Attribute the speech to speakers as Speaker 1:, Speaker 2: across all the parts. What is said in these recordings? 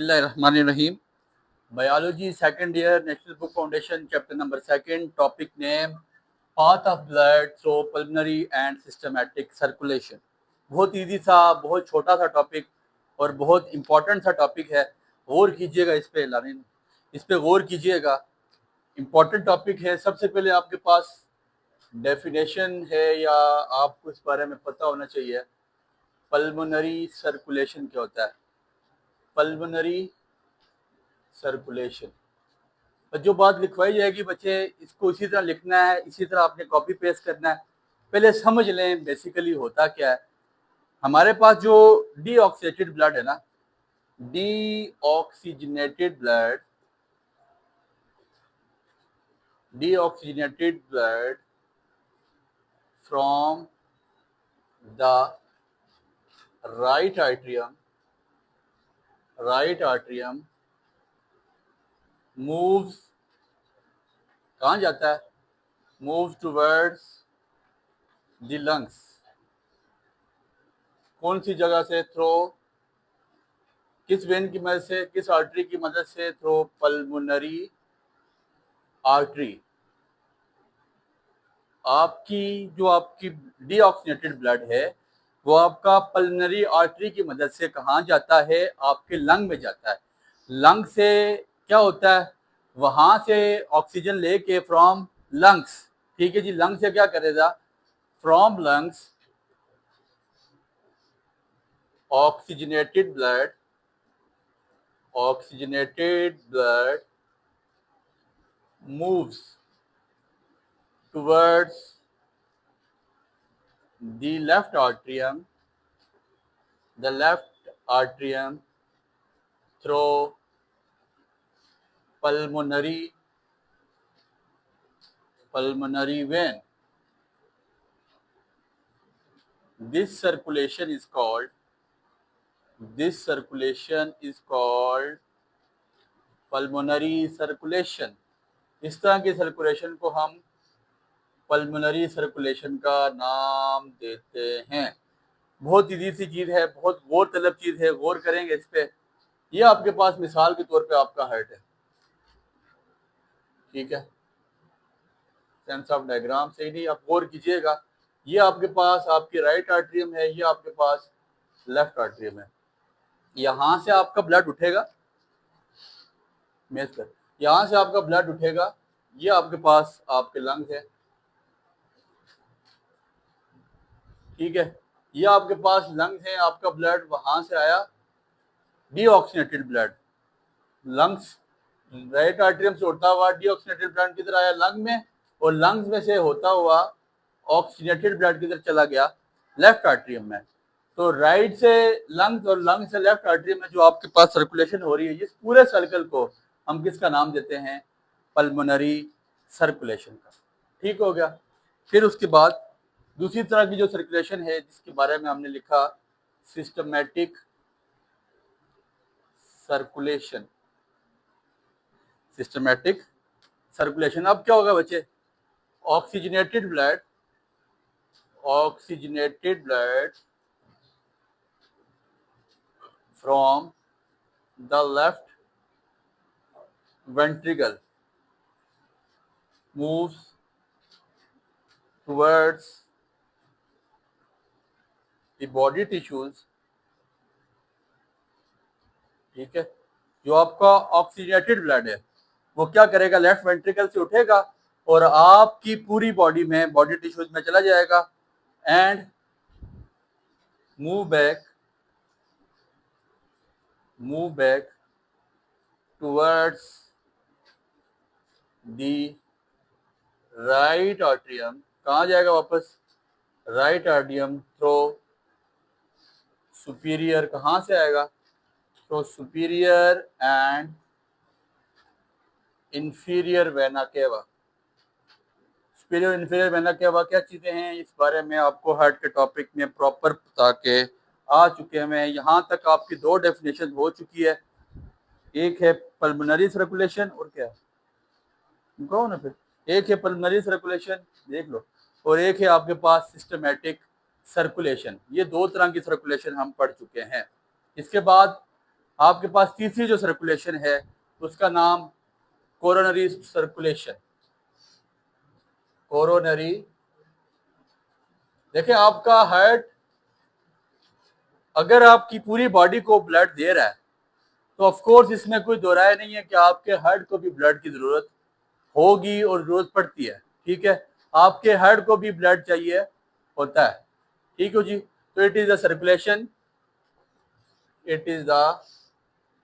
Speaker 1: बिस्मिल्लाहिर्रहमानिर्रहीम। Biology second year, national book foundation, chapter number second, topic name path of blood through pulmonary and systematic circulation. बहुत easy सा, बहुत छोटा सा topic और बहुत इंपॉर्टेंट सा टॉपिक है। गौर कीजिएगा इस पे गौर कीजिएगा। इम्पॉर्टेंट टॉपिक है। सबसे पहले आपके पास डेफिनेशन है या आपको इस बारे में पता होना चाहिए, पल्मोनरी सर्कुलेशन क्या होता है। पल्मोनरी सर्कुलेशन, जो बात लिखवाई जाएगी बच्चे, इसको इसी तरह लिखना है, इसी तरह आपने कॉपी पेस्ट करना है। पहले समझ लें बेसिकली होता क्या है। हमारे पास जो डीऑक्सीजेनेटेड ब्लड है ना, deoxygenated blood from the right atrium moves, कहाँ जाता है, मूव्स टुवर्ड्स द लंग्स। कौन सी जगह से, थ्रो, किस वेन की मदद से, किस आर्टरी की मदद से, थ्रो पल्मोनरी आर्टरी। आपकी डीऑक्सीजनेटेड ब्लड है वो आपका पल्मोनरी आर्टरी की मदद से कहाँ जाता है, आपके लंग में जाता है। लंग से क्या होता है, वहां से ऑक्सीजन लेके फ्रॉम लंग्स, ठीक है जी, लंग से क्या करेगा, from lungs oxygenated blood moves towards the left atrium through pulmonary vein. This circulation is called pulmonary circulation. इस तरह की सर्कुलेशन को हम पल्मोनरी सर्कुलेशन का नाम देते हैं। बहुत इजी सी चीज है, बहुत गौर तलब चीज है, गौर करेंगे इस पे। ये आपके पास मिसाल के तौर पे आपका हार्ट है, ठीक है, सेंस ऑफ डायग्राम से ही नहीं, आप गौर कीजिएगा। ये आपके पास आपकी राइट आर्टरियम है, ये आपके पास लेफ्ट आर्टरियम है। यहाँ से आपका ब्लड उठेगा, यहाँ से आपका ब्लड उठेगा, ये आपके पास आपके लंग्स है, ठीक है, ये आपके पास लंग्स है, आपका ब्लड वहां से आया deoxygenated blood, lungs right atrium से उठता हुआ डीऑक्सीजनेटेड ब्लड किधर आया, लंग में, और लंग्स में से होता हुआ ऑक्सीजनेटेड ब्लड किधर चला गया, लेफ्ट आर्टरियम में। तो राइट से लंग्स और लंग से लेफ्ट आर्टरियम में जो आपके पास सर्कुलेशन हो रही है, इस पूरे सर्कल को हम किसका नाम देते हैं, पल्मोनरी सर्कुलेशन का। ठीक हो गया। फिर उसके बाद दूसरी तरह की जो सर्कुलेशन है जिसके बारे में हमने लिखा, सिस्टमैटिक सर्कुलेशन। अब क्या होगा बच्चे, oxygenated blood from the left ventricle moves towards the body tissues, ठीक है। जो आपका ऑक्सीजनेटेड ब्लड है वो क्या करेगा, लेफ्ट वेंट्रिकल से उठेगा और आपकी पूरी बॉडी में, बॉडी टिश्यूज में चला जाएगा and move back towards the right atrium. कहाँ जाएगा वापस, राइट आर्टरियम थ्रो सुपीरियर, कहाँ से आएगा, तो superior and inferior vena cava. Superior inferior vena cava क्या चीजें हैं, इस बारे में आपको हार्ट के टॉपिक में प्रॉपर बता के आ चुके हैं। यहाँ तक आपकी दो डेफिनेशन हो चुकी है, एक है पल्मोनरी सर्कुलेशन और क्या कहो ना, फिर एक है पल्मोनरी सर्कुलेशन देख लो, और एक है आपके पास सिस्टमैटिक सर्कुलेशन। ये दो तरह की सर्कुलेशन हम पढ़ चुके हैं। इसके बाद आपके पास तीसरी जो सर्कुलेशन है उसका नाम कोरोनरी सर्कुलेशन। कोरोनरी, देखिए आपका हार्ट अगर आपकी पूरी बॉडी को ब्लड दे रहा है तो ऑफ कोर्स इसमें कोई दो राय नहीं है कि आपके हार्ट को भी ब्लड की जरूरत होगी और जरूरत पड़ती है। ठीक है, आपके हार्ट को भी ब्लड चाहिए होता है। ठीक है जी, तो it is the circulation, it is the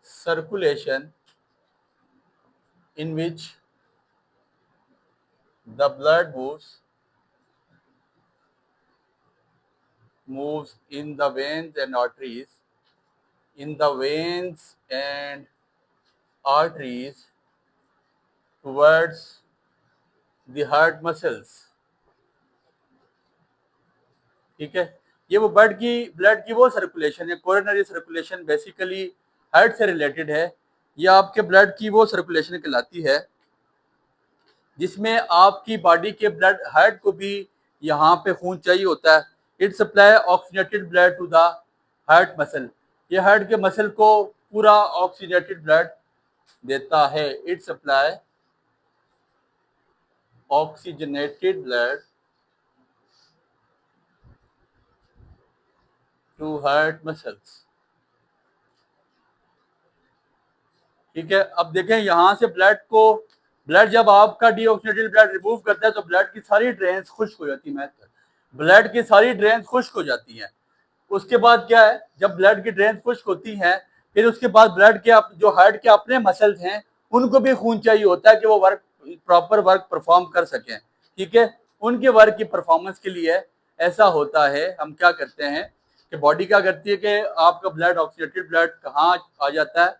Speaker 1: circulation in which the blood moves in the veins and arteries, in the veins and arteries towards the heart muscles। ठीक है, ये वो ब्लड की वो सर्कुलेशन है। कोरोनरी सर्कुलेशन बेसिकली हार्ट से related है। ये आपके ब्लड की वो सर्कुलेशन कहलाती है जिसमें आपकी बॉडी के ब्लड, हार्ट को भी यहाँ पे खून चाहिए होता है। It supply oxygenated blood to the heart muscle. ये हार्ट के मसल को पूरा ऑक्सीजनेटेड ब्लड देता है। It supply oxygenated blood to heart muscles. ठीक है, अब देखें यहाँ से ब्लड जब आपका डीऑक्सीजनेटेड ब्लड रिमूव करता है तो ब्लड की सारी ड्रेन्स खुश्क हो जाती है। ब्लड की सारी ड्रेन्स खुश्क हो जाती हैं। उसके बाद क्या है, जब ब्लड की ड्रेन खुश्क होती हैं फिर उसके बाद ब्लड के जो हार्ट के अपने मसल्स हैं उनको भी खून चाहिए होता है कि वो प्रॉपर वर्क परफॉर्म कर सकें। ठीक है, उनके वर्क की परफॉर्मेंस के लिए ऐसा होता है, हम क्या करते हैं कि बॉडी क्या करती है कि आपका ब्लड, ऑक्सीडेटेड ब्लड कहाँ आ जाता है,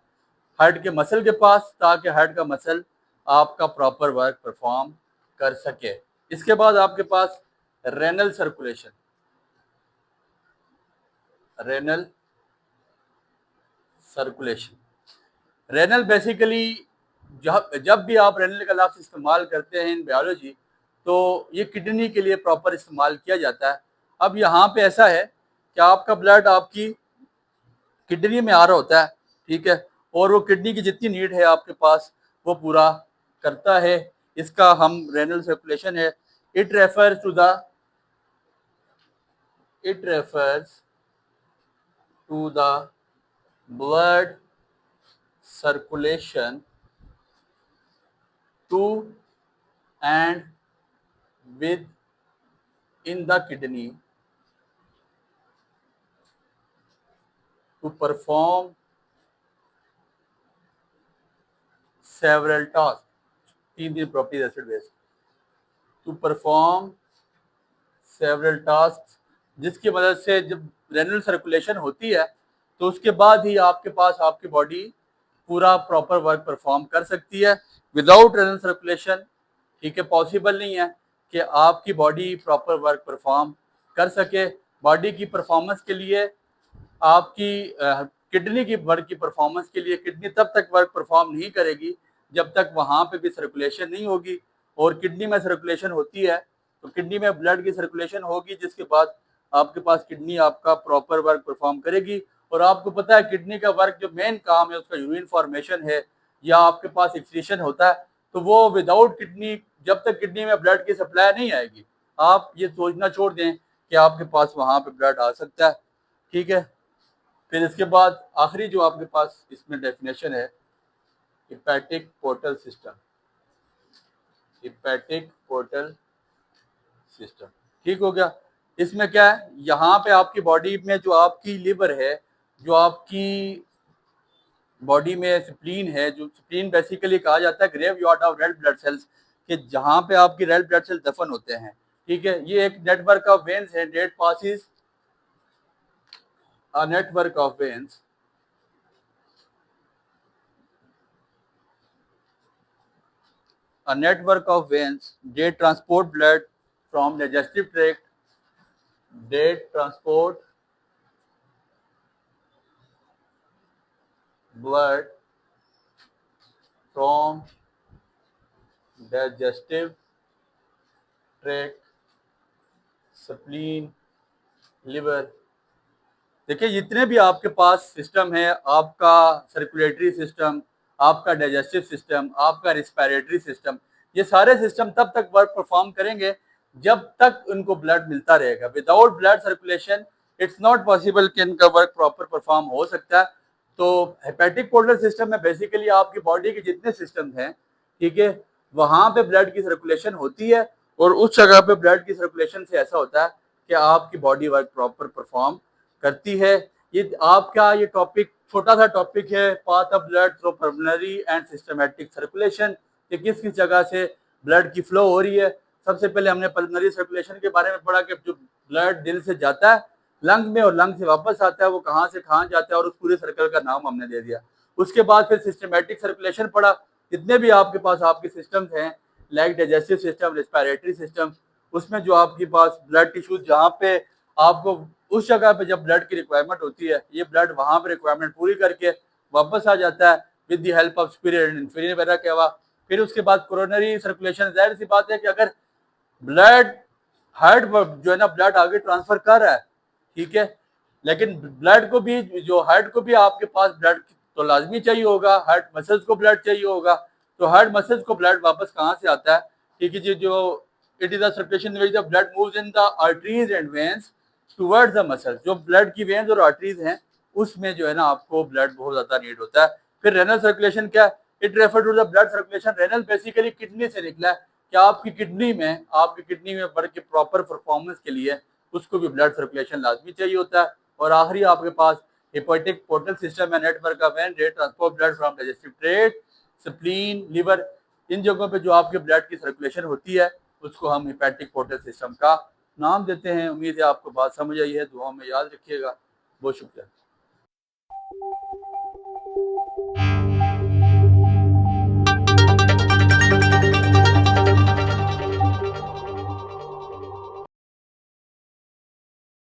Speaker 1: हार्ट के मसल के पास, ताकि हार्ट का मसल आपका प्रॉपर वर्क परफॉर्म कर सके। इसके बाद आपके पास renal circulation. Renal circulation, renal basically जब भी आप रेनल का लफ्ज़ इस्तेमाल करते हैं इन बायोलॉजी तो ये किडनी के लिए प्रॉपर इस्तेमाल किया जाता है। अब यहाँ पे ऐसा है कि आपका ब्लड आपकी किडनी में आ रहा होता है। ठीक है, और वो किडनी की जितनी नीड है आपके पास वो पूरा करता है। इसका हम रेनल सर्कुलेशन है। It refers to the it refers to the blood circulation to and with in the kidney to perform several tasks। तीन properties acid base, to perform several task, जिसकी मदद से जब रेनल सर्कुलेशन होती है तो उसके बाद ही आपके पास आपकी बॉडी पूरा प्रॉपर वर्क परफॉर्म कर सकती है। विदाउट रेनल सर्कुलेशन ठीक है पॉसिबल नहीं है कि आपकी बॉडी प्रॉपर वर्क परफॉर्म कर सके। बॉडी की परफॉर्मेंस के लिए आपकी किडनी की वर्क की परफॉर्मेंस के लिए किडनी तब तक वर्क परफॉर्म नहीं करेगी जब तक वहाँ पे भी सर्कुलेशन नहीं होगी। और किडनी में सर्कुलेशन होती है तो किडनी में ब्लड की सर्कुलेशन होगी जिसके बाद आपके पास किडनी आपका प्रॉपर वर्क परफॉर्म करेगी। और आपको पता है किडनी का वर्क जो मेन काम है उसका यूरिन फॉर्मेशन है या आपके पास एक्सक्रीशन होता है, तो वो विदाउट किडनी, जब तक किडनी में ब्लड की सप्लाई नहीं आएगी आप ये सोचना छोड़ दें कि आपके पास वहाँ पे ब्लड आ सकता है। ठीक है, फिर इसके बाद आखिरी जो आपके पास इसमें डेफिनेशन है hepatic portal system. Hepatic portal system, ठीक हो गया। इसमें क्या है, यहाँ पे आपकी बॉडी में जो आपकी लिवर है, जो आपकी बॉडी में स्प्लीन है, जो स्प्लीन बेसिकली कहा जाता है graveyard of red blood cells, कि जहाँ पे आपकी रेड ब्लड सेल दफन होते हैं। ठीक है, ये एक नेटवर्क ऑफ वेन्स है, that passes a network of veins a network of veins they transport blood from digestive tract, they transport blood from digestive tract, spleen, liver, देखिए जितने भी आपके पास सिस्टम है, आपका सर्कुलेटरी सिस्टम, आपका डाइजेस्टिव सिस्टम, आपका respiratory system, ये सारे सिस्टम तब तक वर्क परफॉर्म करेंगे जब तक उनको ब्लड मिलता रहेगा। Without blood circulation it's not possible कि इनका वर्क प्रॉपर परफॉर्म हो सकता है। तो हेपेटिक पोर्टल सिस्टम में बेसिकली आपकी बॉडी के जितने सिस्टम हैं, ठीक है, वहां पे ब्लड की सर्कुलेशन होती है और उस जगह पे ब्लड की सर्कुलेशन से ऐसा होता है कि आपकी बॉडी वर्क प्रॉपर परफॉर्म करती है। ये आपका ये टॉपिक छोटा सा टॉपिक है, path of blood through pulmonary and systematic circulation, कि किस किस जगह से ब्लड की फ्लो हो रही है। सबसे पहले हमने पल्मोनरी सर्कुलेशन के बारे में पढ़ा कि जो ब्लड दिल से जाता है लंग में और लंग से वापस आता है, वो कहाँ से कहाँ जाता है और उस पूरे सर्कल का नाम हमने दे दिया। उसके बाद फिर सिस्टमैटिक सर्कुलेशन पढ़ा। जितने भी आपके पास आपके सिस्टम्स हैं, like digestive system, respiratory system, उसमें जो आपके पास ब्लड टिश्यूज जहाँ पे आपको उस जगह पे जब ब्लड की रिक्वायरमेंट होती है, ये ब्लड वहां पे रिक्वायरमेंट पूरी करके वापस आ जाता है with the help of superior and inferior वगैरह के हवा। फिर उसके बाद कोरोनरी सर्कुलेशन, जाहिर सी बात है कि अगर ब्लड हार्ट जो है ना ब्लड आगे ट्रांसफर कर रहा है, ठीक है, लेकिन ब्लड को भी जो हार्ट को भी आपके पास ब्लड तो लाजमी चाहिए होगा, हार्ट मसल्स को ब्लड चाहिए होगा। तो हार्ट मसल्स को ब्लड वापस कहाँ से आता है, ठीक है जी, जो it is a circulation which the blood moves in the arteries and veins towards the muscles. जो ब्लड की वेन्स और आर्टरीज हैं उसमें जो है ना आपको ब्लड बहुत ज्यादा नीड होता है। फिर रेनल सर्कुलेशन क्या है, it refer to the blood circulation renal, basically kidney से निकला है कि आपकी किडनी में बढ़ के प्रॉपर परफॉर्मेंस के लिए उसको भी ब्लड सर्कुलेशन लाजमी चाहिए होता है। और आखिरी आपके पास हेपेटिक पोर्टल सिस्टम है, network of vein rate transport blood from digestive tract, spleen, liver, इन जगहों पे जो आपके ब्लड की सर्कुलेशन होती है उसको हम हेपेटिक पोर्टल सिस्टम का नाम देते हैं। उम्मीद है आपको बात समझ आई है, दुआ में याद रखिएगा। बहुत शुक्रिया।